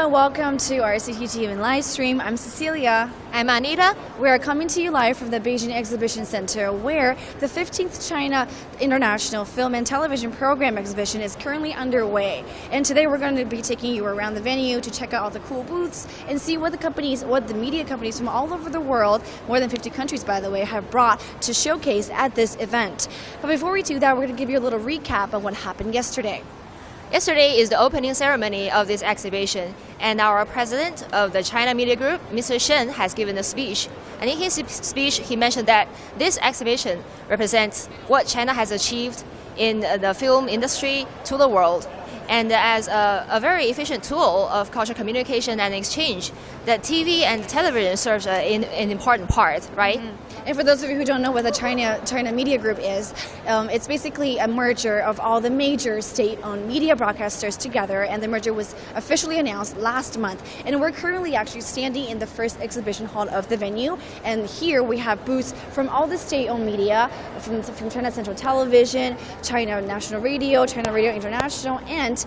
Hello, welcome to our CGTN live stream. I'm Cecilia. I'm Anita. We are coming to you live from the Beijing Exhibition Center, where the 15th China International Film and Television Program Exhibition is currently underway. And today we're going to be taking you around the venue to check out all the cool booths and see what the media companies from all over the world, more than 50 countries by the way, have brought to showcase at this event. But before we do that, we're going to give you a little recap of what happened yesterday. Yesterday is the opening ceremony of this exhibition, and our president of the China Media Group, Mr. Shen, has given a speech. And in his speech, he mentioned that this exhibition represents what China has achieved in the film industry to the world. And as a very efficient tool of cultural communication and exchange, that TV and television serves an important part, right? Mm-hmm. And for those of you who don't know what the China Media Group is, it's basically a merger of all the major state-owned media broadcasters together, and the merger was officially announced last month. And we're currently actually standing in the first exhibition hall of the venue, and here we have booths from all the state-owned media, from China Central Television, China National Radio, China Radio International, and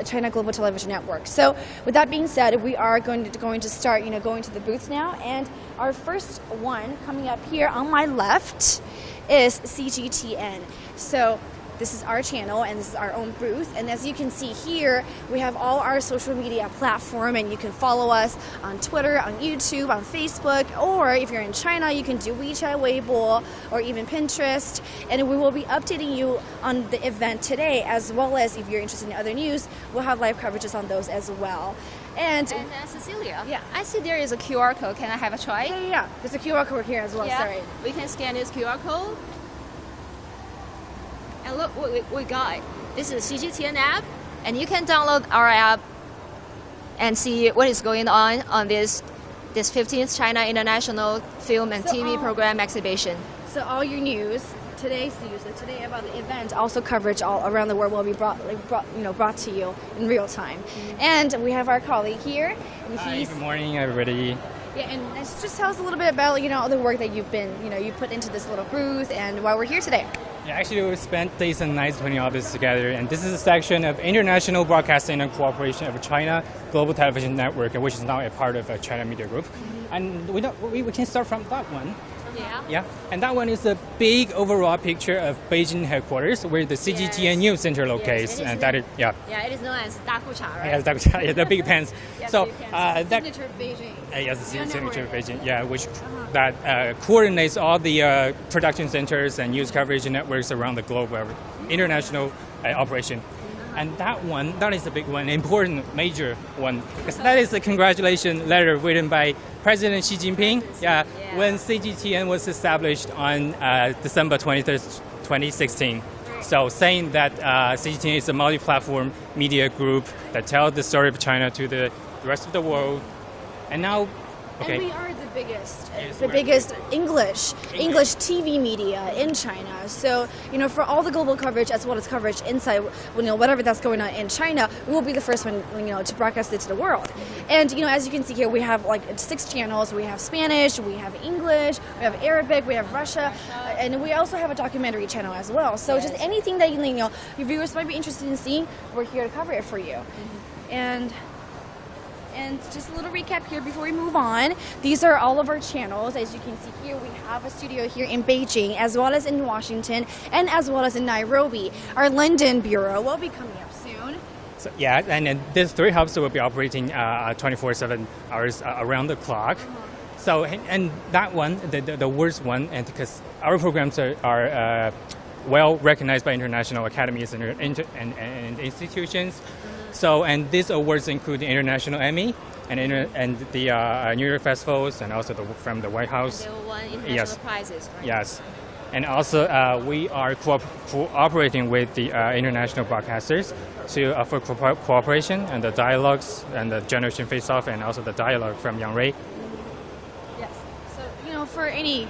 China Global Television Network. So with that being said, we are going to start going to the booths now, and our first one coming up here on my left is CGTN. So this is our channel and this is our own booth, and as you can see here, we have all our social media platform, and you can follow us on Twitter, on YouTube, on Facebook, or if you're in China, you can do WeChat, Weibo, or even Pinterest, and we will be updating you on the event today, as well as if you're interested in other news, we'll have live coverages on those as well. And Cecilia, yeah, I see there is a QR code. Can I have a try? Yeah. There's a QR code here as well. Yeah. Sorry. We can scan this QR code. And look what we got. This is CGTN app, and you can download our app and see what is going on this 15th China International Film and TV Program Exhibition. So all your news, today's news, today about the event, also coverage all around the world will be brought to you in real time. Mm-hmm. And we have our colleague here. And Hi, good morning, everybody. Yeah, and just tell us a little bit about all the work that you've been, you put into this little booth and why we're here today. Yeah, actually, we spent days and nights putting all this together, and this is a section of International Broadcasting and Cooperation of China Global Television Network, which is now a part of China Media Group. Mm-hmm. And we can start from that one. Yeah, and that one is a big overall picture of Beijing headquarters, where the CGTN News Center locates, and that is it is known as Dakucha, right? Yes, Dakucha, yeah, the big pants. So that signature of Beijing. Yes, the signature of Beijing. Yeah, which that coordinates all the production centers and news coverage networks around the globe, international operation. And that is a big one, important, major one, because that is a congratulation letter written by President Xi Jinping. When CGTN was established on December 23rd, 2016. So saying that CGTN is a multi-platform media group that tells the story of China to the rest of the world. And now, and we are the biggest English TV media in China. So, for all the global coverage as well as coverage inside, whatever that's going on in China, we will be the first one, to broadcast it to the world. And, as you can see here, we have 6 channels. We have Spanish, we have English, we have Arabic, we have Russia, and we also have a documentary channel as well. So just anything that your viewers might be interested in seeing, we're here to cover it for you. And just a little recap here before we move on. These are all of our channels. As you can see here, we have a studio here in Beijing, as well as in Washington, and as well as in Nairobi. Our London bureau will be coming up soon. So, and these 3 hubs will be operating 24/7 hours around the clock. So, and that one, the worst one, and because our programs are well recognized by international academies and institutions. So, and these awards include the International Emmy and the New York festivals, and also from the White House. They won international prizes, right? Yes. And also, we are cooperating with the international broadcasters for cooperation and the dialogues and the Generation Face-Off, and also the dialogue from Yang Rui. Yes. So, for any...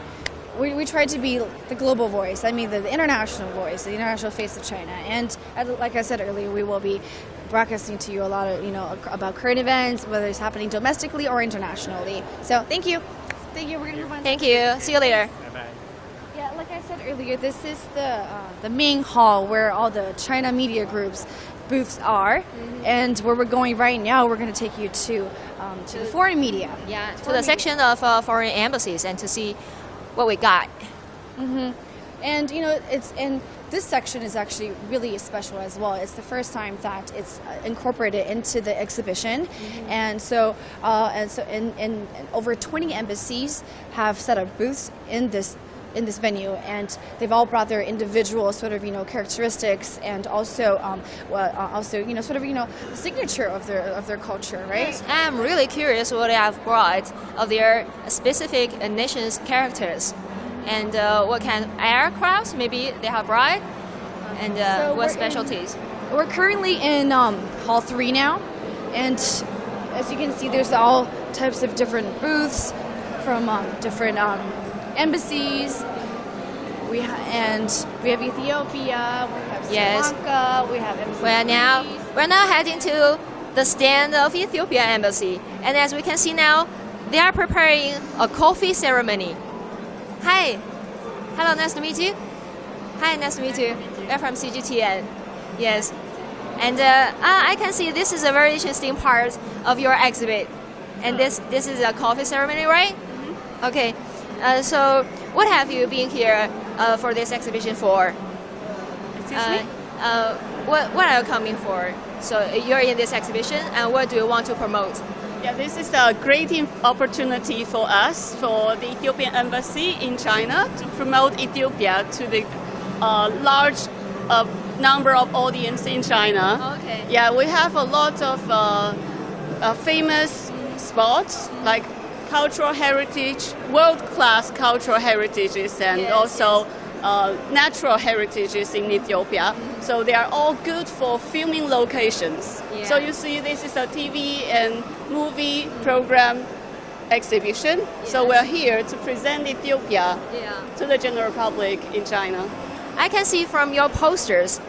We try to be the global voice, the international voice, the international face of China. And like I said earlier, we will be broadcasting to you a lot of, about current events, whether it's happening domestically or internationally. So thank you. Thank you. We're going to move on. Thank you. See you later. Bye-bye. Yeah, like I said earlier, this is the main hall where all the China media groups booths are. And where we're going right now, we're going to take you to the foreign media. Yeah, to the section of foreign embassies and to see what we got. And and this section is actually really special as well. It's the first time that it's incorporated into the exhibition, and so and over 20 embassies have set up booths in this venue, and they've all brought their individual sort of characteristics and also the signature of their culture, right? Yes, I'm really curious what they have brought of their specific nation's characters. And what kind of aircrafts maybe they have brought, and what specialties? We're currently in Hall 3 now, and as you can see, there's all types of different booths from different embassies. We have Ethiopia, we have Sri Lanka, we have embassies. We're now heading to the stand of Ethiopia embassy, and as we can see now, they are preparing a coffee ceremony. Hi. Hello, nice to meet you. Hi, nice to meet you. We're from CGTN. Yes. And I can see this is a very interesting part of your exhibit. And this is a coffee ceremony, right? Okay. So what have you been here for this exhibition for? Excuse me? What are you coming for? So you're in this exhibition, and what do you want to promote? Yeah, this is a great opportunity for us, for the Ethiopian Embassy in China, to promote Ethiopia to the large number of audience in China. Okay. Yeah, we have a lot of famous spots like cultural heritage, world-class cultural heritages, and also natural heritages in Ethiopia. So they are all good for filming locations. Yeah. So you see, this is a TV and movie program exhibition. So we're here to present Ethiopia to the general public in China. I can see from your posters,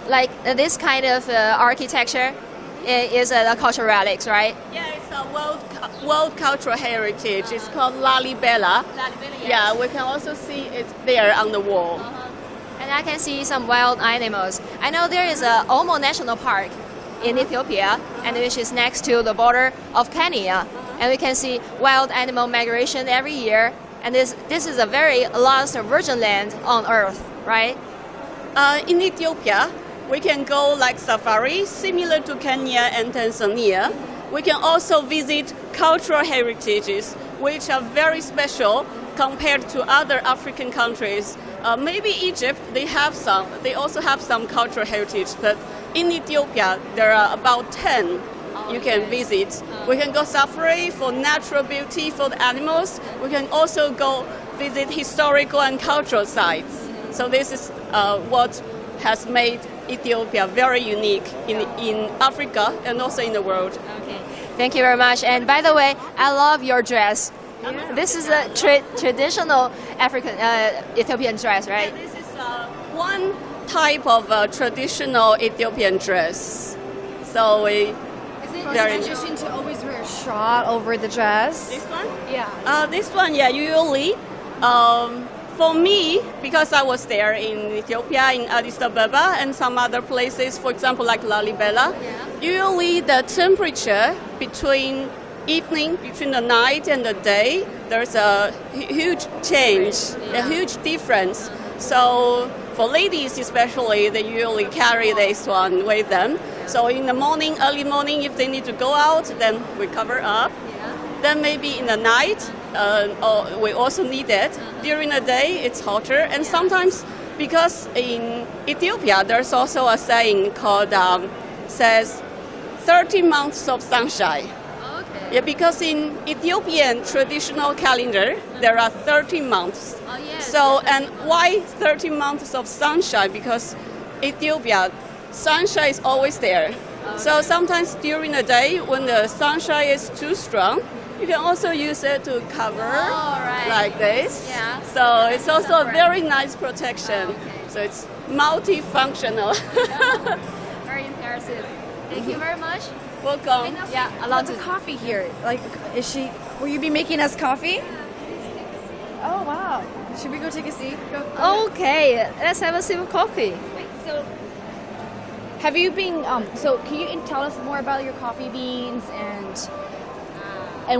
like this kind of architecture is a cultural relics, right? Yeah, it's a world cultural heritage. It's called Lalibela. Yeah, we can also see it there on the wall. And I can see some wild animals. I know there is a Omo National Park in Ethiopia, and which is next to the border of Kenya. And we can see wild animal migration every year. And this is a very last virgin land on earth, right? In Ethiopia, we can go like safari, similar to Kenya and Tanzania. We can also visit cultural heritages, which are very special compared to other African countries. Maybe Egypt, they also have some cultural heritage, but in Ethiopia, there are about 10 you can visit. We can go safari for natural beauty for the animals. We can also go visit historical and cultural sites. So this is what has made Ethiopia very unique in Africa and also in the world. Okay. Thank you very much. And by the way, I love your dress. This is a traditional African Ethiopian dress, right? Yeah, this is one type of traditional Ethiopian dress. So we Is it tradition to always wear a shawl over the dress? this one? Yeah. This one, yeah, usually. For me, because I was there in Ethiopia, in Addis Ababa, and some other places, for example, like Lalibela, usually the temperature between the night and the day, there's a huge change, a huge difference. So for ladies especially, they usually carry this one with them. So in the morning, early morning, if they need to go out, then we cover up. Then maybe in the night, we also need it. During the day, it's hotter. And sometimes, because in Ethiopia, there's also a saying called, says 30 months of sunshine. Okay. Yeah, because in Ethiopian traditional calendar, there are 30 months. Oh, yes. So, and why 30 months of sunshine? Because Ethiopia, sunshine is always there. So sometimes during the day, when the sunshine is too strong, you can also use it to cover like this. Yeah. So it's also a very nice protection. So it's multifunctional. Very impressive. Thank you very much. Welcome. Yeah, Lots of coffee here. Like, will you be making us coffee? Oh, wow. Should we go take a seat? Go. Okay, let's have a sip of coffee. Wait, so Have you been? So can you tell us more about your coffee beans and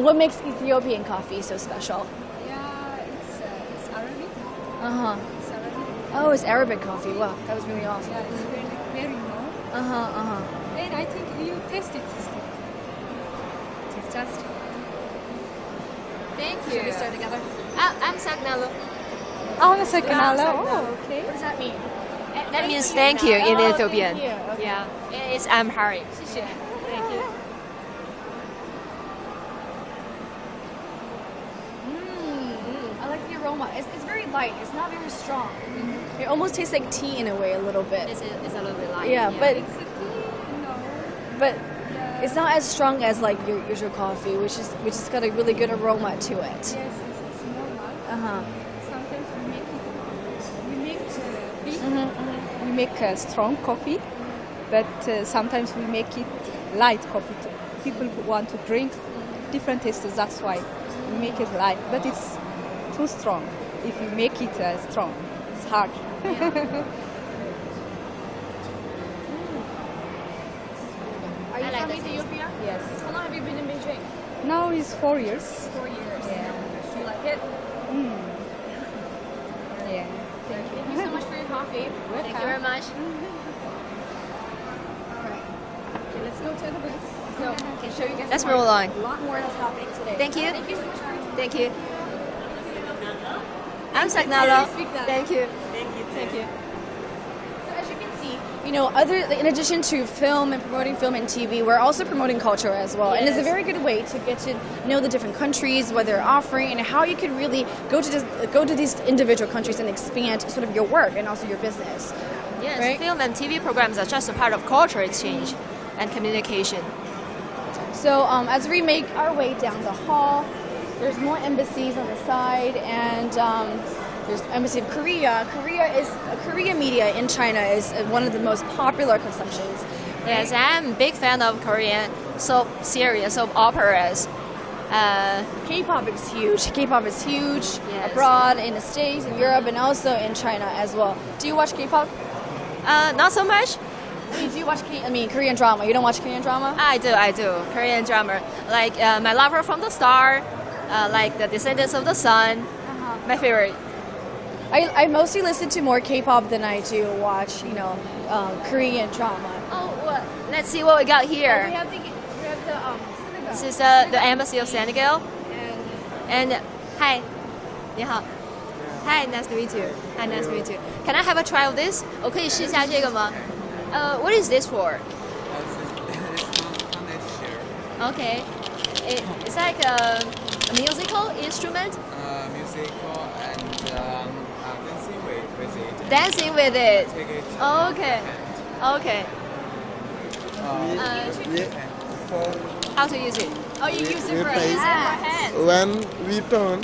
what makes Ethiopian coffee so special? Yeah, it's Arabic. It's Arabic. Oh, it's Arabic coffee. Wow, that was really awesome. Yeah, it's very known. And I think you taste it. Just Thank you. Should we start together? I'm Sagnalo. okay. What does that mean? That means thank you in Oh, Ethiopian. thank you. Okay. Yeah, it's Amharic. Thank you. I like the aroma. It's very light. It's not very strong. It almost tastes like tea in a way, a little bit. It's a little bit light. Yeah, but It's a tea, but it's not as strong as like your usual coffee, which is got a really good aroma to it. Yes, it's normal. Sometimes we make strong coffee, but sometimes we make it light coffee too. People who want to drink different tastes, that's why we make it light. But it's too strong. If you make it strong, it's hard. Are you I like from the taste. Ethiopia? Yes. How long have you been in Beijing? Now it's 4 years. 4 years. Yeah. Do you like it? Yeah. Thank you so much for your coffee. Thank you very much. Alright. Okay, let's go to the booths. So, I can show you guys Let's more. roll on. A lot more that's happening today. Thank you. Thank you so much for your time. Thank you. I'm Sagnalo. Speak that. Thank you. Thank you. So as you can see, in addition to film and promoting film and TV, we're also promoting culture as well. And it's a very good way to get to know the different countries, what they're offering, and how you can really go to these individual countries and expand sort of your work and also your business. Yes, Right? film and TV programs are just a part of culture exchange and communication. So as we make our way down the hall, there's more embassies on the side, and there's the Embassy of Korea. Korea media in China is one of the most popular consumptions. Yes, I'm a big fan of Korean soap series, soap operas. K-pop is huge. K-pop is huge Yes. abroad, in the States, in Europe, and also in China as well. Do you watch K-pop? Not so much. Do you watch Korean drama? You don't watch Korean drama? I do. Korean drama. Like My Lover from the Star, like The Descendants of the Sun. My favorite. I mostly listen to more K-pop than I do watch, Korean drama. Oh, what? Let's see what we got here. We have the synagogue. This is the Embassy of Senegal. And hi, 你好. Hi, nice to meet you. Hi, nice to meet you. Can I have a try of this? 我可以试一下这个吗? What is this for? Okay. It's like a musical instrument. Musical and dancing with it. Dancing with it. Take it. Okay. Okay. How to use it? Oh, you use it for play- hands. When we turn,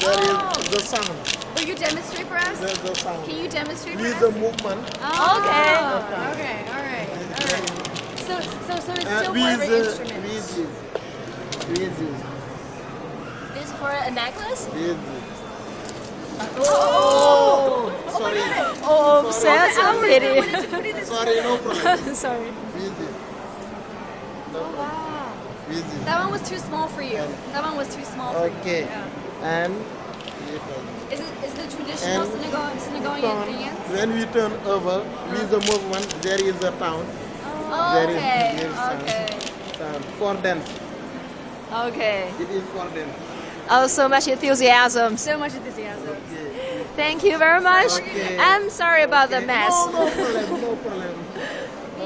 there is the sound. Will you demonstrate for us? There's the sound. Can you demonstrate for With us? the movement, Okay. Okay. All right. So it's still more of an instrument. with This for a necklace? Oh! Sorry, Oh, that's a pity. sorry, no problem. Sorry. With it. No Oh, problem. wow. With it. That one was too small for you. That one was too small for Okay. you. Yeah. And Is the traditional And Senegalese dance? when we turn over, with the movement, there is a sound. Okay. There is sound. Okay. Sound for dance. Okay. It is for dance. Oh, so much enthusiasm. So much enthusiasm. Thank you very much. Okay. I'm sorry about the mess. No problem, no problem.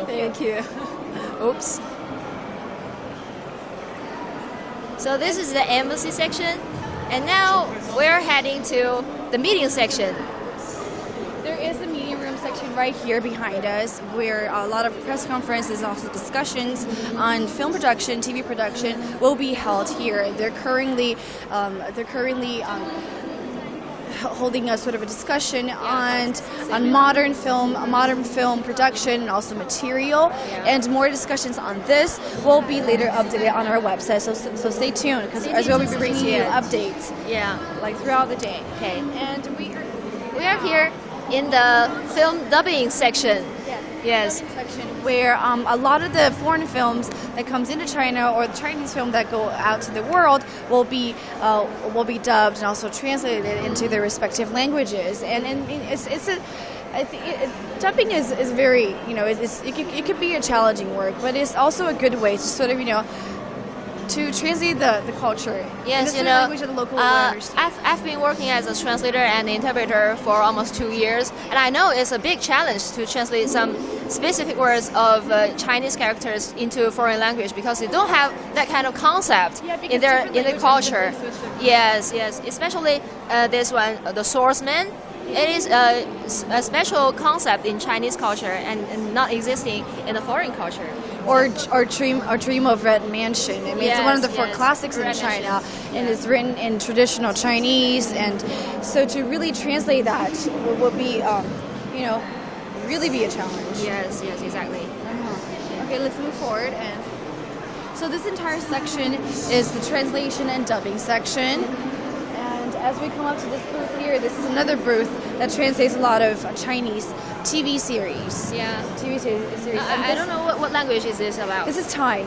Thank you. Oops. So this is the embassy section, and now we're heading to the meeting section. There is a meeting room section right here behind us, where a lot of press conferences, also discussions on film production, TV production, will be held here. They're currently holding a sort of a discussion on modern film production and also material, and more discussions on this will be later updated on our website. So stay tuned, because as well we'll be bringing you updates Yeah. like throughout the day. Okay. And We are here in the film dubbing section. yes, Yes. Section where a lot of the foreign films that comes into China or the Chinese film that go out to the world will be dubbed and also translated into their respective languages. And dubbing is very, it could be a challenging work, but it's also a good way to sort of, to translate the culture. Yes, in the language that the local will understand. I've been working as a translator and interpreter for almost 2 years, and I know it's a big challenge to translate some specific words of Chinese characters into foreign language because they don't have that kind of concept in their culture. Yes, especially this one, the swordsman. It is a special concept in Chinese culture and not existing in the foreign culture. Or Dream of Red Mansion. I mean, it's one of the four classics in China, and it's written in traditional Chinese. And so to really translate that would be, really be a challenge. Yes, exactly. Okay, let's move forward. And so this entire section is the translation and dubbing section. And as we come up to this booth here, this is another booth that translates a lot of Chinese TV series. Yeah. TV series. I don't know what language is this about. This is Thai.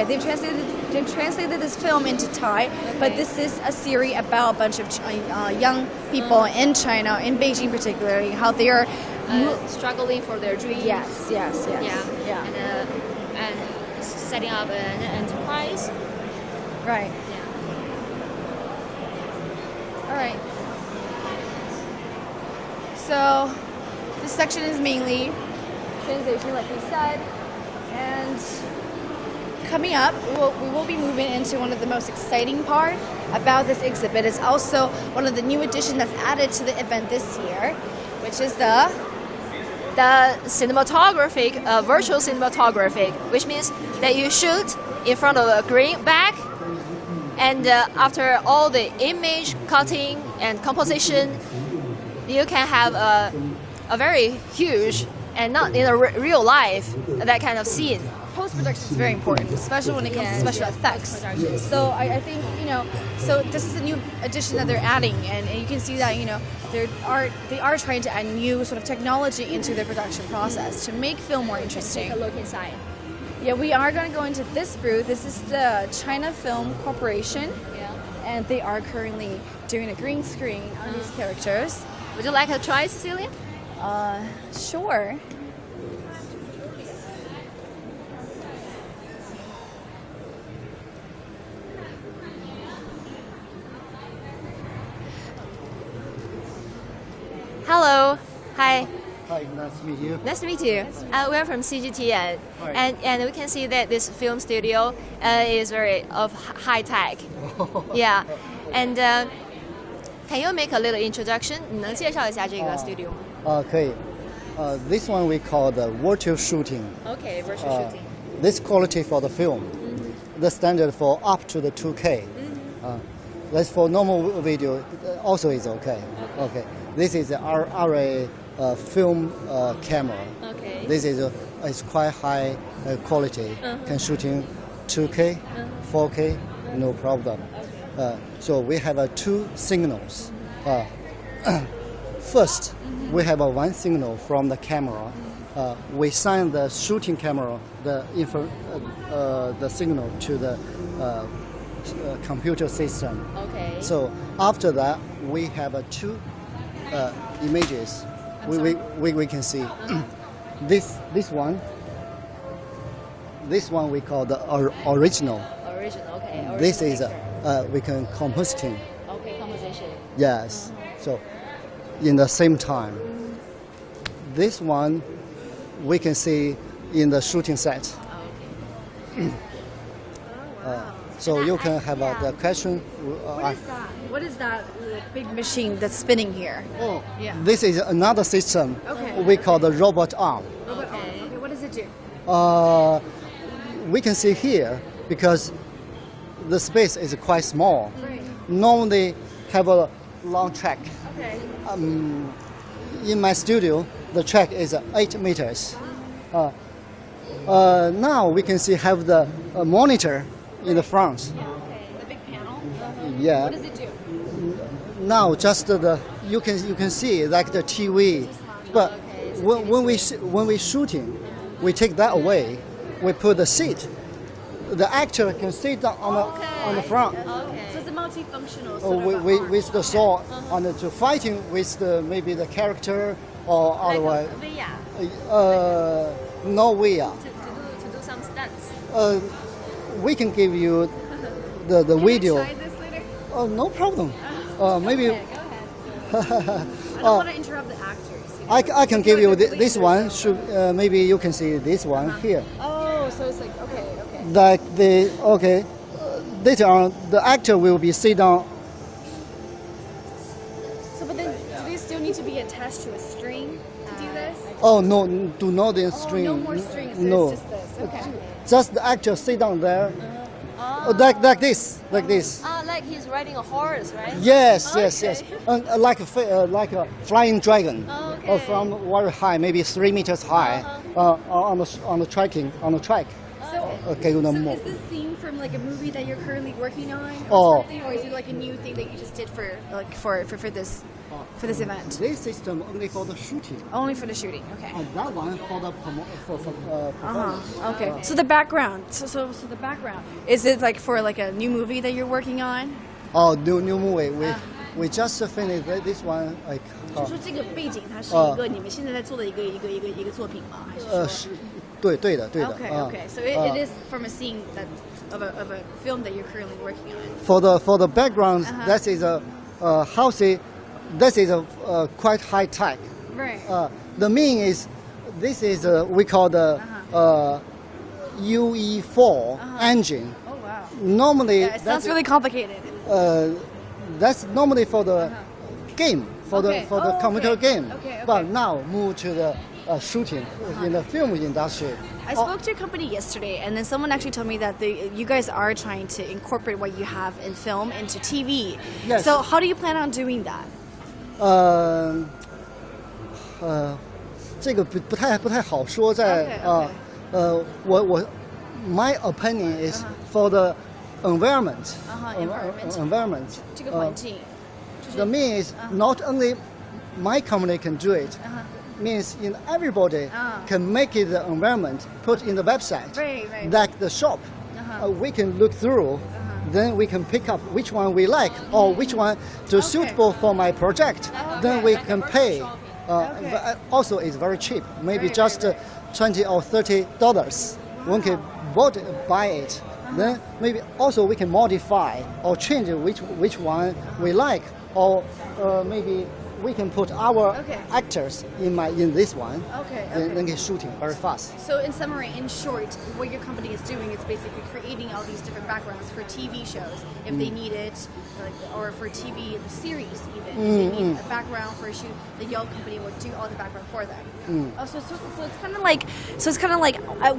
They've translated this film into Thai, but this is a series about a bunch of young people in China, in Beijing particularly, how they are struggling for their dreams. Yes. Yeah. And setting up an enterprise. Right. Yeah. All right. So this section is mainly translation, like we said, and coming up, we will be moving into one of the most exciting part about this exhibit. It's also one of the new additions that's added to the event this year, which is the cinematographic, virtual cinematography, which means that you shoot in front of a green back, and after all the image cutting and composition, you can have a very huge and not in a real life that kind of scene. Post-production is very important, especially when it comes to special effects. So I think, so this is a new addition that they're adding, and you can see that, they are trying to add new sort of technology into their production process to make film more interesting. Take a look inside. Yeah, we are going to go into this booth. This is the China Film Corporation, and they are currently doing a green screen on these characters. Would you like to try, Cecilia? Sure. Hello. Hi. Hi, nice to meet you. Nice to meet you. We're from CGTN, and we can see that this film studio is very of high tech. Yeah, and can you make a little introduction? 你能介绍一下这个 studio 吗？可以。This one we call the virtual shooting. Okay, virtual shooting. This quality for the film, the standard for up to the 2K. That's for normal video also is okay. Okay. This is our film camera. Okay. This is quite high quality. Can shooting 2K, 4K, no problem. So we have two signals. First, we have one signal from the camera. We send the shooting camera the signal to the computer system. Okay. So after that, we have two images. We can see this one. This one we call the original. Original. Okay. This is we can compositing. Okay, composition. Yes. So in the same time, this one we can see in the shooting set. Okay. So you can have the question. What is that? What is that big machine that's spinning here? Oh, Yeah. this is another system. Okay. We call the robot arm. Okay, what does it do? We can see here because the space is quite small. Right. Normally have a long track. Okay. In my studio, the track is 8 meters. Now we can see have the monitor in the front. Okay. The big panel. Yeah. What does it do? Now just you can see like the TV, but when we shooting, we take that away. We put the seat. The actor can sit down on the front. Okay. So it's a multifunctional With the sword on to fighting with maybe the character or otherwise. No way. To do some stunts. We can give you the video. Can I try this later? Oh, no problem. Maybe. Okay, go ahead. I don't want to interrupt the actors. I can give you this one. Maybe you can see this one here. Oh, so it's like okay. Later on, the actor will be sit down. So, but then do they still need to be attached to a string to do this? Oh no, do not the string. Oh, no more strings. So No, it's just this. Okay. just the actor sit down there, like this. Like he's riding a horse, right? Yes. Like a flying dragon, Okay. from very high, maybe 3 meters high, on the track. Okay, So is this scene from like a movie that you're currently working on, Oh. or is it like a new thing that you just did for this event? This system only for the shooting, Only for the shooting. Okay. and that one for the performance. Okay. So the background. So the background. Is it like for like a new movie that you're working on? Oh, new movie. We just finished this one. Like 就说这个背景它是一个你们现在在做的一个作品吗？还是说？是，对的。 Okay. So it is from a scene that of a film that you're currently working on. For the background, that is a housey. That is a quite high tech. Right. The mean is this is we call the UE4 engine. Oh wow. Normally, Yeah, it sounds really complicated. that's normally for the game, for Okay. the computer game. Okay. But now move to the shooting in the film industry. I spoke to your company yesterday, and then someone actually told me that you guys are trying to incorporate what you have in film into TV. Yes. So how do you plan on doing that? 这个不太好说在 Okay. 我 my opinion is for the environment. Environment. 这个环境。 The mean is not only my company can do it. Means in everybody can make it the environment put in the website. Right. Like the shop, we can look through. Then we can pick up which one we like or which one to suitable for my project. Then we can pay. But also it's very cheap. Maybe just $20 or $30. One can buy it. Then maybe also we can modify or change which one we like, or maybe we can put our actors in this one. Okay. And then get shooting very fast. So in summary, in short, what your company is doing is basically creating all these different backgrounds for TV shows if they need it, or for TV series even. If they need a background for a shoot, the Yale company will do all the background for them. Oh, so it's kind of like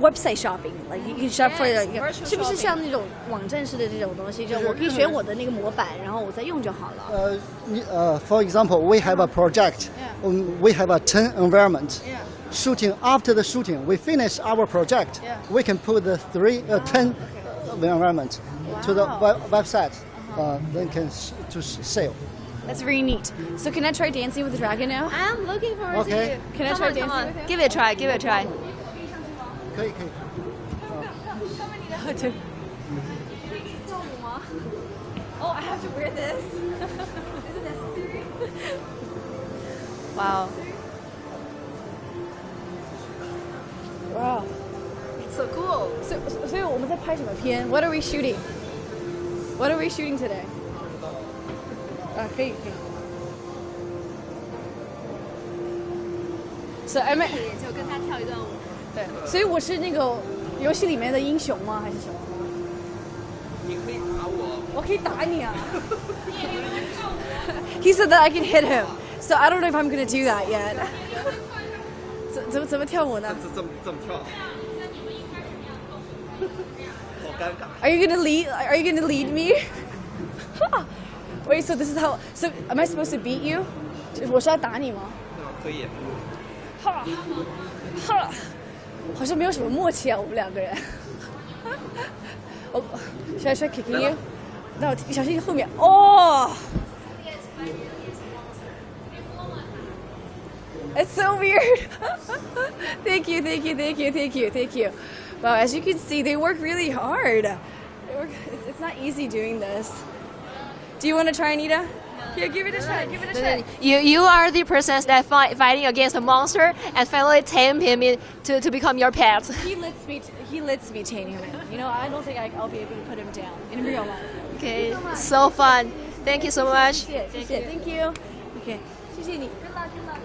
website shopping. Like you can shop for like, 是不是像那种网站式的这种东西？就我可以选我的那个模板，然后我再用就好了。For example, we have a project. We have a 10 environment. Shooting after the shooting, we finish our project. We can put the 10 environment to the website. Then can to sale. That's very neat. So can I try dancing with the dragon now? I'm looking forward to it. Can I try dancing with him? Give it a try. Give it a try. 可以。Oh, I have to wear this. Isn't that serious? Wow. Wow. It's so cool. So 我们在拍什么片? What are we shooting? What are we shooting today? 可以。So I mean, 就跟他跳一段舞。对，所以我是那个游戏里面的英雄吗？还是什么？你可以打我。我可以打你啊。He said that I can hit him, so I don't know if I'm gonna do that yet. 怎么跳舞呢？这么跳。好尴尬。 Are you gonna lead me? Wait, so this is how. So am I supposed to beat you? 我是要打你吗？可以。哈，好像没有什么默契啊，我们两个人。Should I try kicking you? 那我小心后面。哦。It's so weird. Thank you, thank you, thank you, thank you, thank you. Wow, as you can see, they work really hard. It's not easy doing this. Do you want to try, Anita? Here, give it a try. Give it a try. You are the person that fighting against a monster and finally tame him to become your pet. He lets me tame him. You know, I don't think I'll be able to put him down in real life. Okay, so fun. Thank you so much. Thank you. Okay, 谢谢你。Good luck, good luck.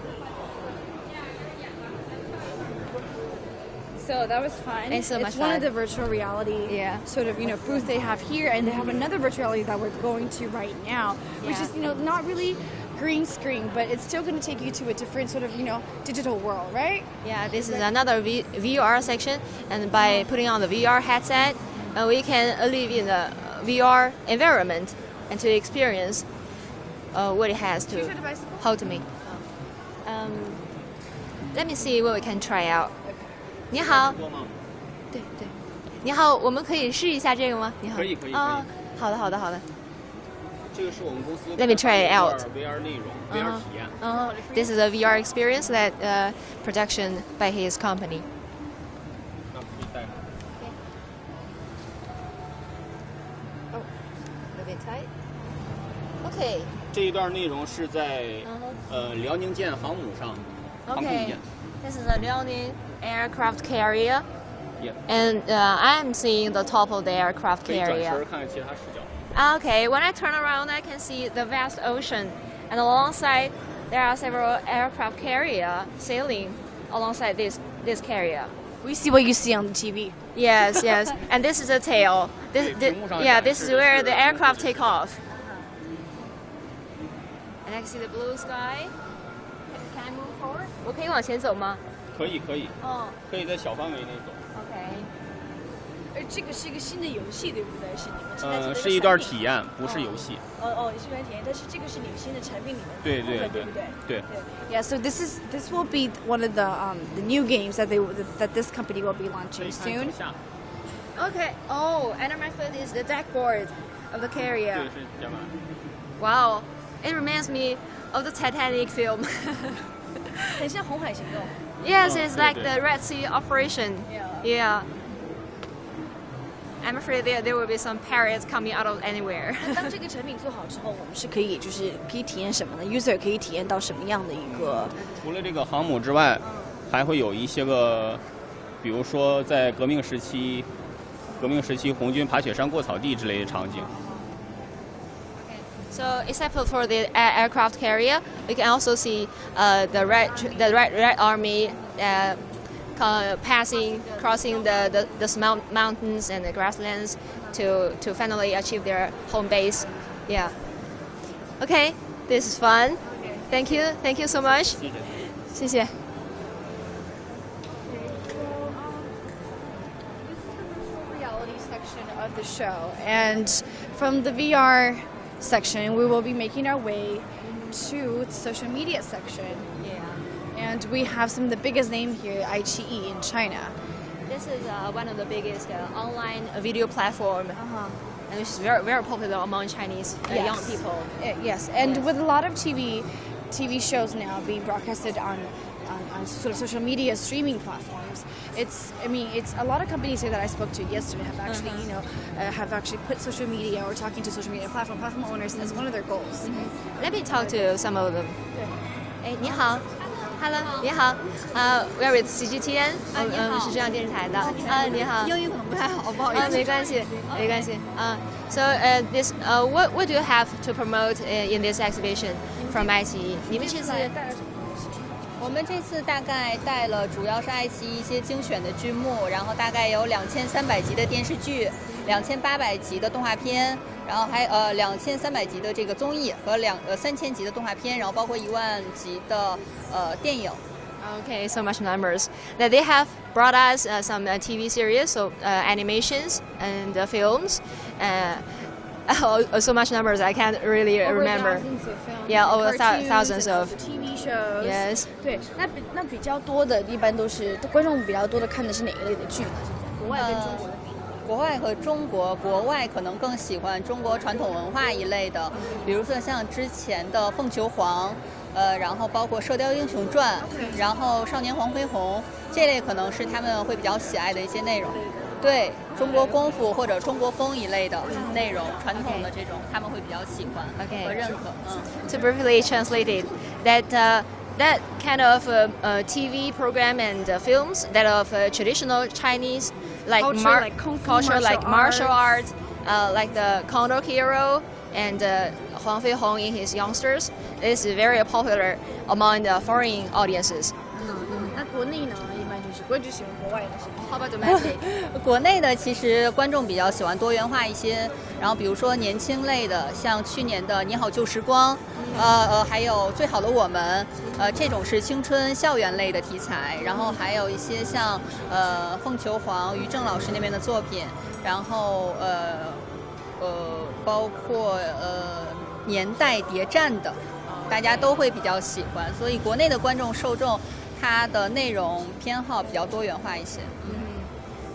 So that was fun. It's so much one fun. of the virtual reality sort of booth they have here, and they have another virtual reality that we're going to right now, which is not really green screen, but it's still going to take you to a different sort of digital world, right? Yeah, this is another VR section, and by putting on the VR headset, we can live in the VR environment and to experience what it has to hold me. Let me see what we can try out. 你好，对对，你好，我们可以试一下这个吗？你好，可以。啊，好的好的好的。这个是我们公司 Let me try it out. VR 内容 VR 体验。This is a VR experience that production by his company. 那可以带。Oh, a bit tight. Okay. 这一段内容是在辽宁舰航母上航空Okay. 演。This is a Liaoning aircraft carrier. Yeah. And I'm seeing the top of the aircraft 可以转身 carrier. 看看其他视角。 Okay, when I turn around, I can see the vast ocean, and alongside there are several aircraft carrier sailing alongside this carrier. We see what you see on the TV. Yes, yes, and this is a tail. This is where the aircraft take off. And I can see the blue sky. Can I move forward? 我可以往前走吗？可以。哦。可以在小范围内走。Okay. 这个是一个新的游戏，对不对？是你们正在做的是一段体验，不是游戏。是一段体验，但是这个是你们新的产品里面的部分，对不对？对。Yeah, so this will be one of the new games that this company will be launching soon. Okay. Oh, under my foot is the deck board of the carrier. 这个是甲板。 Wow, it reminds me of the Titanic film. 很像红海行动。 Yes, it's like the Red Sea operation. Yeah. I'm afraid there will be some pirates coming out of anywhere. 当这个产品做好之后，我们是可以体验什么呢 ？User 可以体验到什么样的一个？除了这个航母之外，还会有一些个，比如说在革命时期红军爬雪山过草地之类的场景。 So, except for the aircraft carrier, we can also see the Red Army crossing the mountains and the grasslands to finally achieve their home base. Yeah. Okay, this is fun. Thank you so much. 谢谢。 reality section of the show, and from the VR section, we will be making our way to the social media section. Yeah. And we have some of the biggest names here, iQIYI in China. This is one of the biggest online video platform, and which is very very popular among Chinese young people. Yes, and with a lot of TV shows now being broadcasted on sort of social media streaming platforms. It's a lot of companies here that I spoke to yesterday have actually put social media or talking to social media platform owners as one of their goals. Let me talk to some of them. 哎，你好 ，Hello， 你好，we are with CGTN， 我们是中央电视台的。你好。英语可能不太好，不好意思。没关系。So this what do you have to promote in this exhibition from iQIYI？ 你们这次我们这次大概带了主要是爱奇艺一些精选的剧目，然后大概有2300集的电视剧，2800集的动画片，然后还2300集的这个综艺和3000集的动画片，然后包括10000集的电影。Okay, so much numbers. That they have brought us some TV series, so animations and films. So much numbers I can't really remember. Thousands of films, Yeah, over cartoons, thousands and of TV shows. Yes. 对，那比较多的，一般都是观众比较多的看的是哪一类的剧呢？国外跟中国的比？国外和中国，国外可能更喜欢中国传统文化一类的，比如说像之前的《凤求凰》，然后包括《射雕英雄传》，然后《少年黄飞鸿》这类可能是他们会比较喜爱的一些内容。对中国功夫或者中国风一类的内容，传统的这种他们会比较喜欢和认可。To briefly translate it, that kind of TV program and films that of traditional Chinese like Culture, like kung fu, culture like martial martial arts, like the Condor Hero and Huang Feihong in his youngsters is very popular among the foreign audiences. 那国内呢，一般就是国际喜欢国外的是吗？ How about domestic? 国内的其实观众比较喜欢多元化一些，然后比如说年轻类的，像去年的《你好旧时光》，还有《最好的我们》，这种是青春校园类的题材，然后还有一些像凤求凰、于正老师那边的作品，然后包括年代谍战的，大家都会比较喜欢，所以国内的观众受众它的内容偏好比较多元化一些。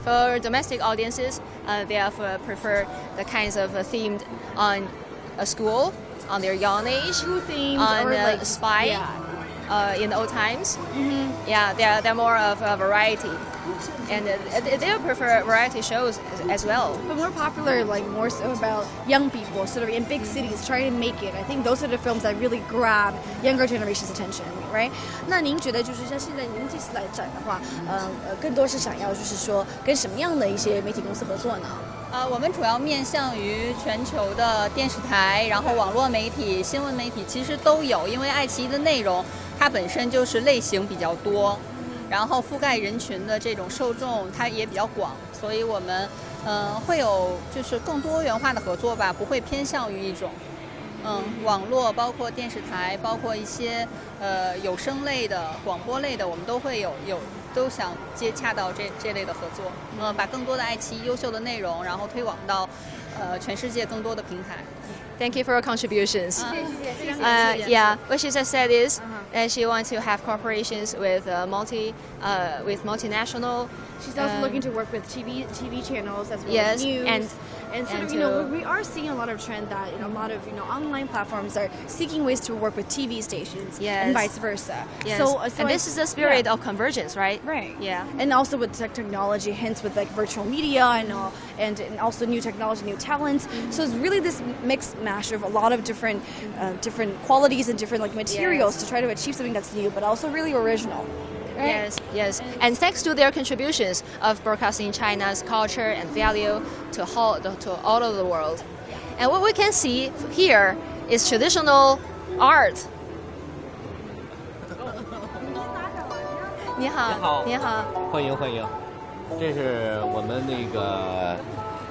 For domestic audiences, they prefer the kinds of themed on a school, on their young age, School themed on or like spy in the old times. Yeah, they're more of a variety, and they prefer variety shows as well. But more popular, like more so about young people, sort of in big cities trying to make it. I think those are the films that really grab younger generation's attention, right? 那您觉得就是像现在您这次来展的话，更多是想要就是说跟什么样的一些媒体公司合作呢？我们主要面向于全球的电视台，然后网络媒体、新闻媒体其实都有，因为爱奇艺的内容它本身就是类型比较多，然后覆盖人群的这种受众它也比较广，所以我们会有就是更多元化的合作吧，不会偏向于一种。网络包括电视台，包括一些有声类的、广播类的，我们都会有都想接洽到这类的合作。把更多的爱奇艺优秀的内容，然后推广到全世界更多的平台。Thank you for your contributions. Yeah, what she just said is that she wants to have corporations with multinational. She's also looking to work with TV channels as well Yes, as news. And sort and of, you know, we are seeing a lot of trend that, you know, a lot of, you know, online platforms are seeking ways to work with TV stations and vice versa. Yes. So and this is the spirit of convergence, right? Right. Yeah. And also with technology, hence with like virtual media and also new technology, new talents. So it's really this mixed mash of a lot of different qualities and different like materials to try to achieve something that's new, but also really original. Right? Yes. And thanks to their contributions of broadcasting China's culture and value to all of the world. And what we can see here is traditional art. 你好，你好，欢迎。这是我们那个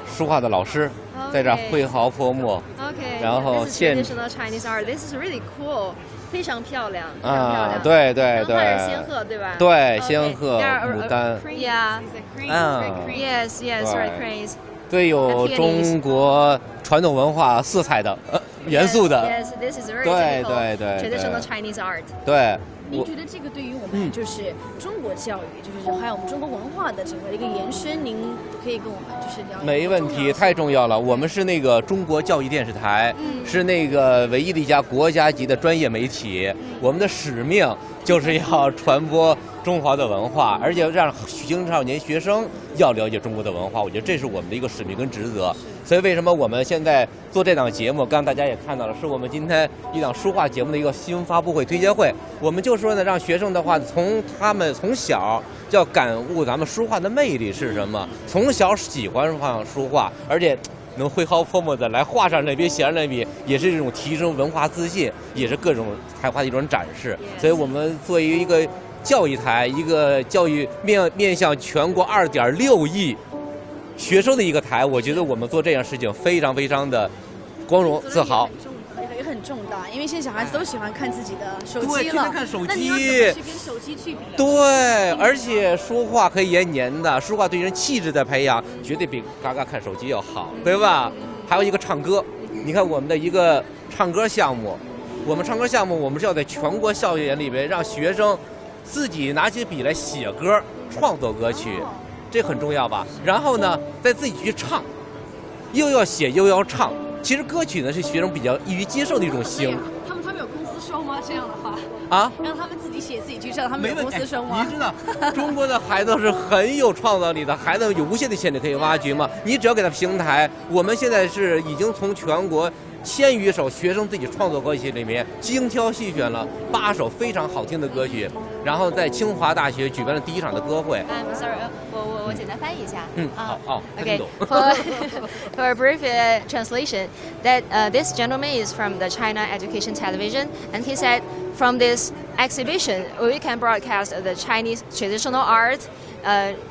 书画的老师在这儿挥毫泼墨。Okay. 然后 traditional Chinese art. This is really cool. 非常漂亮。对。画是仙鹤，对吧？对，仙鹤、牡丹。Yeah. Yes, right, cranes. 对，有中国传统文化色彩的元素的。Yes, this is very typical traditional Chinese art. 对。您觉得这个对于我们就是中国教育，就是还有我们中国文化的整个一个延伸，您可以跟我们就是聊一聊。没问题，太重要了。我们是那个中国教育电视台，是那个唯一的一家国家级的专业媒体。我们的使命就是要传播中华的文化，而且让青少年学生要了解中国的文化。我觉得这是我们的一个使命跟职责。所以为什么我们现在做这档节目，刚刚大家也看到了，是我们今天一档书画节目的一个新闻发布会推介会。我们就说呢，让学生的话，他们从小就要感悟咱们书画的魅力是什么，从小喜欢上书画，而且能挥毫泼墨的来画上那笔写上那笔，也是一种提升文化自信，也是各种才华的一种展示。所以我们作为一个教育台，一个教育面向全国2.6亿学生的一个台，我觉得我们做这样事情非常的光荣自豪。也很重大，因为现在小孩子都喜欢看自己的手机了，看手机，那你要怎么去跟手机去比？对，而且书画可以延年的，书画对人气质的培养，绝对比嘎嘎看手机要好，对吧？还有一个唱歌，你看我们的一个唱歌项目，我们是要在全国校园里边让学生自己拿起笔来写歌，创作歌曲。这很重要吧？然后呢，再自己去唱，又要写又要唱。其实歌曲呢是学生比较易于接受的一种形。他们有公司收吗？这样的话啊，让他们自己写自己剧，让他们有公司声你知道中国的孩子是很有创造力的，孩子有无限的潜力可以挖掘嘛。你只要给他平台，我们现在是已经从全国1000余首学生自己创作歌曲里面精挑细选了8首非常好听的歌曲，然后在清华大学举办了第1场的歌会。Sorry， 我简单翻译一下。好，OK， for a brief translation, that this gentleman is from the China Education Television, and he said, from this exhibition, we can broadcast the Chinese traditional art,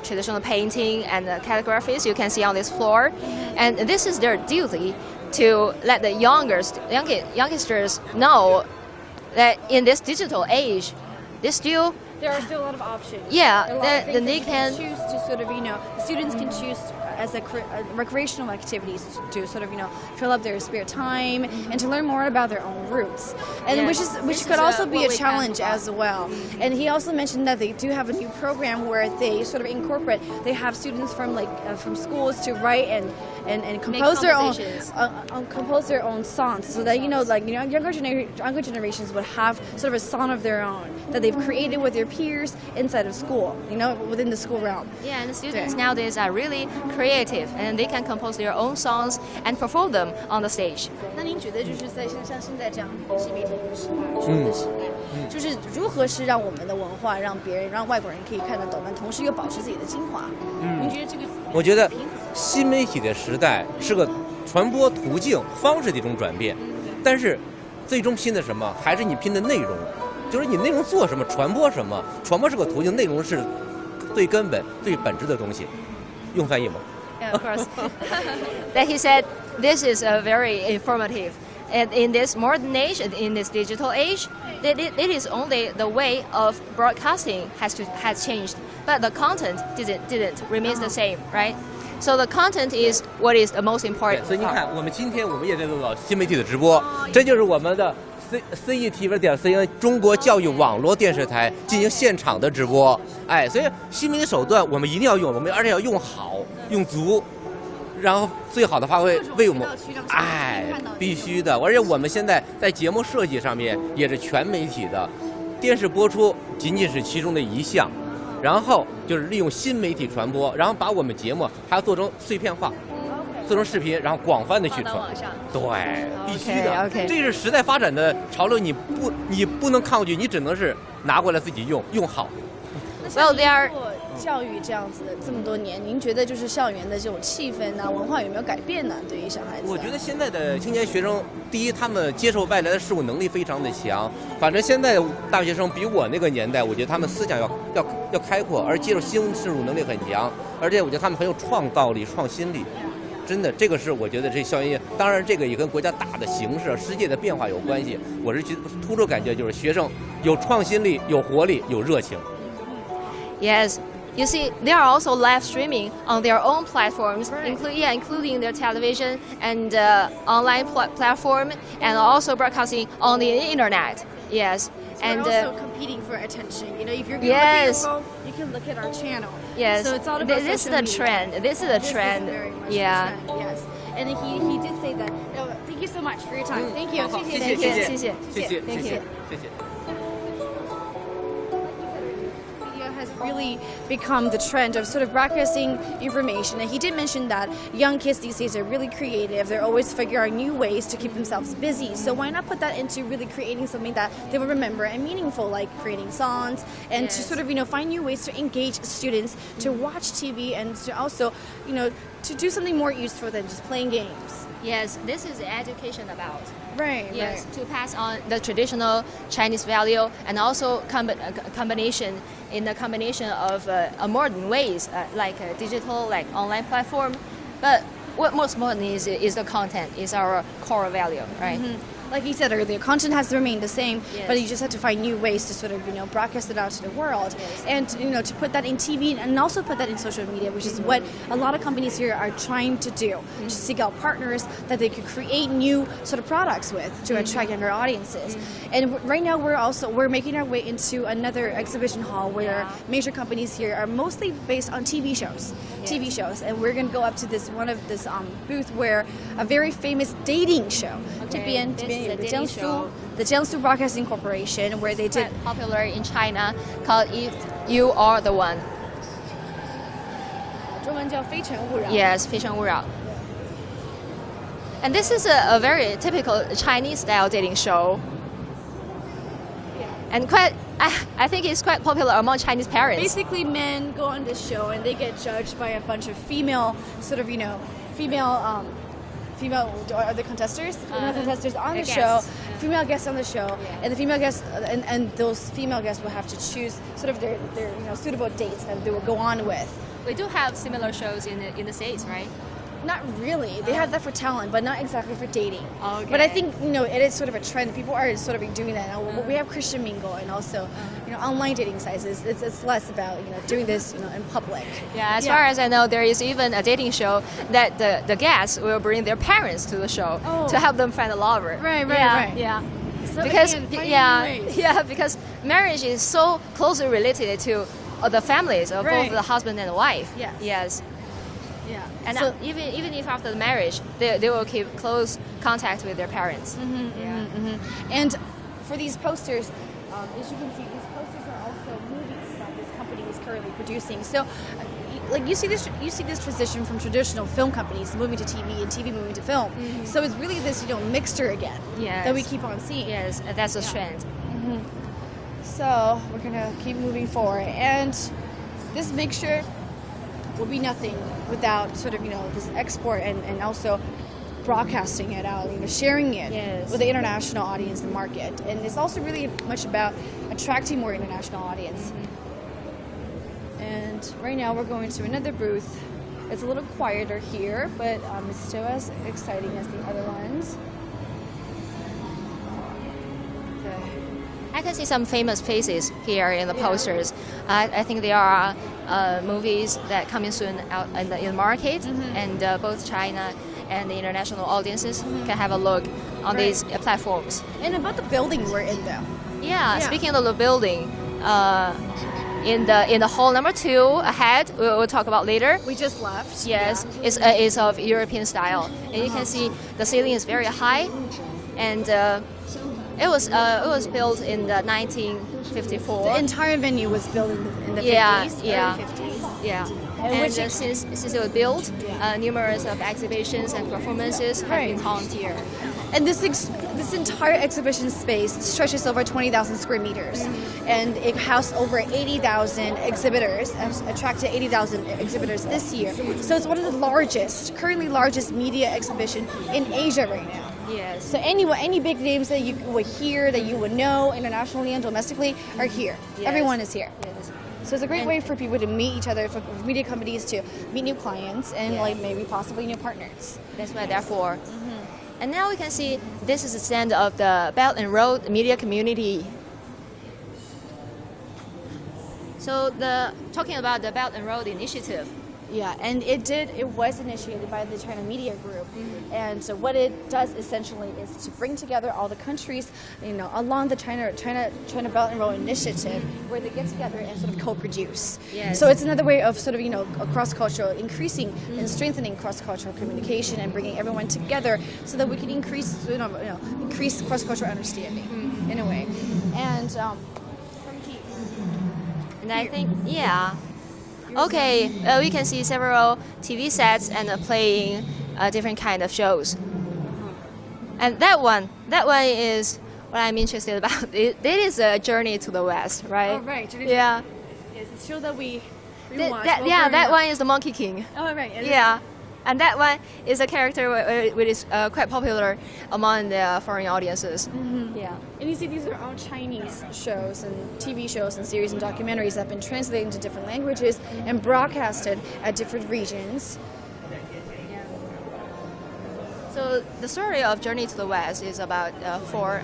traditional painting, and calligraphies you can see on this floor, and this is their duty to let the youngsters know that in this digital age, there are still a lot of options. Yeah, a lot of things then they that can choose to sort of, the students can choose as recreational activities to sort of, fill up their spare time and to learn more about their own roots, and which could also be a challenge as well. And he also mentioned that they do have a new program where they sort of incorporate. They have students from from schools to write and compose their own songs, so that younger generations would have sort of a song of their own that they've created with their peers inside of school, within the school realm. Yeah, and the students nowadays are really creative, and they can compose their own songs and perform them on the stage. 那您觉得就是在像现在这样新媒体的时代、数字时代，就是如何是让我们的文化让外国人可以看得懂，但同时又保持自己的精华？您觉得这个？我觉得新媒体的时代是个传播途径方式的一种转变，但是最终拼的什么？还是你拼的内容，就是你内容做什么，传播什么。传播是个途径，内容是最根本、最本质的东西。用翻译吗？ Yeah, of course. That he said, this is very informative. And in this modern age, in this digital age, it is only the way of broadcasting has changed, but the content didn't remains the same, right? So the content is what is the most important. 所以你看，我们今天我们也在做新媒体的直播，这就是我们的 CGTN 中国教育网络电视台进行现场的直播。所以新媒体手段我们一定要用，而且要用好、用足，然后最好的发挥为我们，必须的。而且我们现在在节目设计上面也是全媒体的，电视播出仅仅是其中的一项，然后就是利用新媒体传播，然后把我们节目还要做成碎片化。做成视频，然后广泛的去传，对，必须的。这是时代发展的潮流，你不能抗拒，你只能是拿过来自己用好。Well, they are 教育这样子的这么多年，您觉得就是校园的这种气氛啊、文化有没有改变呢？对于小孩子，我觉得现在的青年学生，第一，他们接受外来的事物能力非常的强。反正现在大学生比我那个年代，我觉得他们思想要开阔，而接受新事物能力很强，而且我觉得他们很有创造力、创新力。真的，这个是我觉得这校园，当然这个也跟国家大的形势、世界的变化有关系。我是突出感觉就是学生有创新力、有活力、有热情。Yes. You see, they are also live streaming on their own platforms, including their television and online platform, and also broadcasting on the internet. Yes. So and we're also competing for attention. If you're going to look at your phone, you can look at our channel. Yes. So it's all about this is the trend. This is the trend. Very much yeah. the trend, yes. And he did say that. Thank you so much for your time. Thank you. 谢谢。Has really become the trend of sort of broadcasting information, and he did mention that young kids these days are really creative. They're always figuring out new ways to keep themselves busy, so why not put that into really creating something that they will remember and meaningful, like creating songs and to sort of find new ways to engage students to watch TV and to also to do something more useful than just playing games. Yes, this is education about. Right. Yes, to pass on the traditional Chinese value and also combination of modern ways like digital, like online platform. But what most modern is the content, is our core value, right? Mm-hmm. Like you said earlier, content has to remain the same, but you just have to find new ways to sort of, broadcast it out to the world. And, to put that in TV and also put that in social media, which is what a lot of companies here are trying to do, to seek out partners that they could create new sort of products with to attract younger audiences. And right now we're making our way into another exhibition hall where major companies here are mostly based on TV shows. And we're going to go up to this booth where a very famous dating show. 这边有个江苏 the Jiangsu Broadcasting Corporation, where they did. Quite popular in China, called If You Are the One. 中文叫非诚勿扰. Yes, 非诚勿扰. And this is a very typical Chinese style dating show. And I think it's quite popular among Chinese parents. Basically, men go on this show and they get judged by a bunch of female, sort of, female are the contestants? Female contestants on the show, female guests on the show, and the female guests and those female guests will have to choose sort of their suitable dates that they will go on with. We do have similar shows in the States, right? Not really. They have that for talent, but not exactly for dating. Okay. But I think it is sort of a trend. People are sort of doing that now. We have Christian Mingle and also online dating sites. It's less about doing this in public. Yeah, as far as I know, there is even a dating show that the guests will bring their parents to the show to help them find a lover. Right. Yeah. So Because again, because marriage is so closely related to the families of both the husband and the wife. Yes. Yes. Yeah. And So- even if after the marriage, they will keep close contact with their parents. And for these posters, as you can see, these posters are also movies that this company is currently producing. So, like you see this transition from traditional film companies moving to TV and TV moving to film. So it's really this mixture again that we keep on seeing. Yes, that's a trend. So we're gonna keep moving forward, and this mixture will be nothing without sort of this export and also broadcasting it out, sharing it with the international audience and market. And it's also really much about attracting more international audience. And right now we're going to another booth. It's a little quieter here, but it's still as exciting as the other ones. I can see some famous faces here in the posters. I think there are movies that coming soon out in the market, and both China and the international audiences can have a look on these platforms. And about the building we're in, though. Yeah. Speaking of the building, in the hall number 2 ahead, we'll talk about later. We just left. Yes, it's of European style, and you can see the ceiling is very high, and it was built in the 1954. The entire venue was built in the 50s, early 50s. Yeah. And since it was built, numerous of exhibitions and performances have been held here. And this entire exhibition space stretches over 20,000 square meters, and it housed over 80,000 exhibitors, attracted 80,000 exhibitors this year. So it's one of the currently largest media exhibition in Asia right now. Yes. So any big names that you would hear, that you would know internationally and domestically are here. Yes. Everyone is here. Yes. So it's a great way for people to meet each other, for media companies to meet new clients and maybe possibly new partners. That's what they're for. And now we can see this is the stand of the Belt and Road media community. So talking about the Belt and Road initiative. Yeah, and it was initiated by the China Media Group. And so what it does essentially is to bring together all the countries, along the China Belt and Road Initiative, where they get together and sort of co-produce. Yes. So it's another way of sort of, a cross-cultural, increasing and strengthening cross-cultural communication and bringing everyone together so that we can increase cross-cultural understanding in a way. And I think, okay, we can see several TV sets and playing different kind of shows. And that one is what I'm interested about. It is a Journey to the West, right? Oh, right. Yeah. Yes, it's a show that we watched. That one is the Monkey King. Oh, right. Yeah. And that one is a character which is quite popular among the foreign audiences. Yeah. And you see, these are all Chinese shows and TV shows and series and documentaries that have been translated into different languages and broadcasted at different regions. So the story of Journey to the West is about four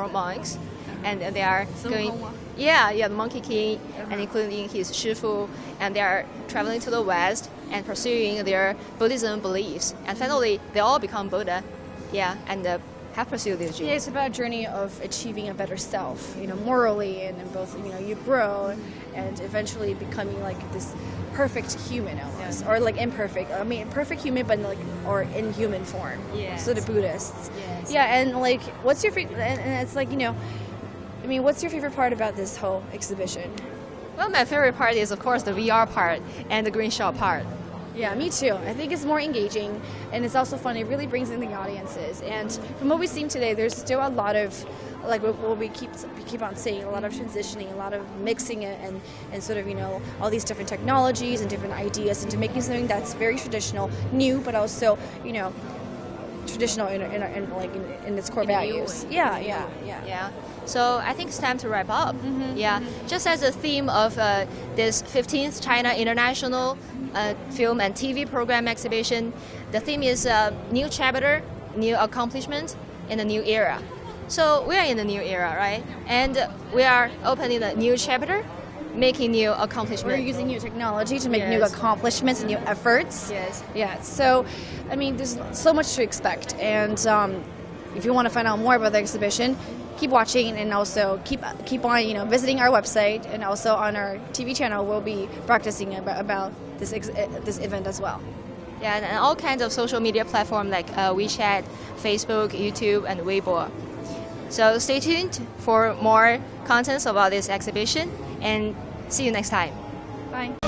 monks, and they are going. The Monkey King, and including his Shifu, and they are traveling to the West and pursuing their Buddhism beliefs, and finally they all become Buddha. Yeah, and have pursued this dream? Yeah, it's about a journey of achieving a better self, morally, and in both, you grow and eventually becoming like this perfect human almost, or like imperfect. I mean, perfect human, but like or in human form. Yes. So the Buddhists. Yes. Yeah, and like, what's your favorite? And it's like, what's your favorite part about this whole exhibition? Well, my favorite part is, of course, the VR part and the green shop part. Yeah, me too. I think it's more engaging, and it's also fun. It really brings in the audiences. And from what we've seen today, there's still a lot of, like what we keep on saying, a lot of transitioning, a lot of mixing it, and sort of all these different technologies and different ideas into making something that's very traditional, new, but also traditional in its core values. Yeah. So I think it's time to wrap up. Yeah. Just as a theme of this 15th China International Film and TV Program Exhibition, the theme is new chapter, new accomplishment, in a new era. So we are in a new era, right? And we are opening a new chapter, making new accomplishments. We're using new technology to make new Yes. accomplishments and new efforts. Yes. Yeah. So, there's so much to expect, and if you want to find out more about the exhibition, keep watching, and also keep on visiting our website, and also on our TV channel we'll be broadcasting about this event as well. Yeah, and all kinds of social media platforms like WeChat, Facebook, YouTube, and Weibo. So stay tuned for more contents about this exhibition, and see you next time. Bye.